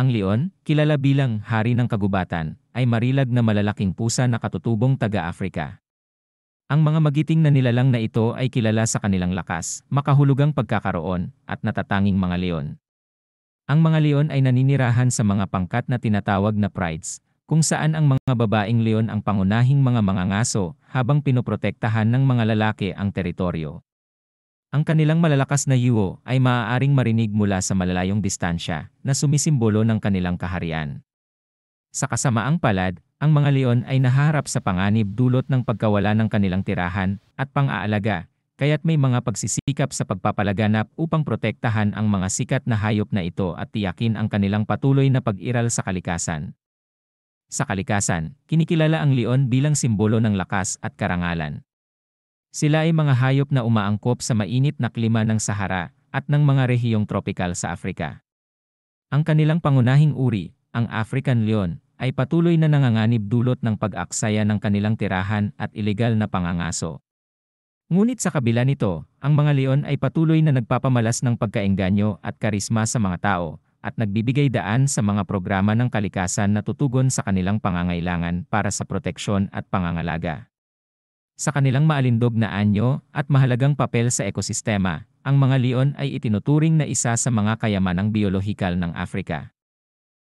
Ang leon, kilala bilang hari ng kagubatan, ay marilag na malalaking pusa na katutubong taga-Afrika. Ang mga magiting na nilalang na ito ay kilala sa kanilang lakas, makahulugang pagkakaroon, at natatanging mga leon. Ang mga leon ay naninirahan sa mga pangkat na tinatawag na prides, kung saan ang mga babaeng leon ang pangunahing mga mangangaso habang pinoprotektahan ng mga lalaki ang teritoryo. Ang kanilang malalakas na yuo ay maaaring marinig mula sa malalayong distansya na sumisimbolo ng kanilang kaharian. Sa kasamaang palad, ang mga leon ay nahaharap sa panganib dulot ng pagkawala ng kanilang tirahan at pang-aalaga, kaya't may mga pagsisikap sa pagpapalaganap upang protektahan ang mga sikat na hayop na ito at tiyakin ang kanilang patuloy na pag-iral sa kalikasan. Sa kalikasan, kinikilala ang leon bilang simbolo ng lakas at karangalan. Sila ay mga hayop na umaangkop sa mainit na klima ng Sahara at ng mga rehiyong tropikal sa Afrika. Ang kanilang pangunahing uri, ang African leon, ay patuloy na nanganganib dulot ng pag-aksaya ng kanilang tirahan at ilegal na pangangaso. Ngunit sa kabila nito, ang mga leon ay patuloy na nagpapamalas ng pagkaengganyo at karisma sa mga tao at nagbibigay daan sa mga programa ng kalikasan na tutugon sa kanilang pangangailangan para sa proteksyon at pangangalaga. Sa kanilang maalindog na anyo at mahalagang papel sa ekosistema, ang mga leon ay itinuturing na isa sa mga kayamanang biolohikal ng Afrika.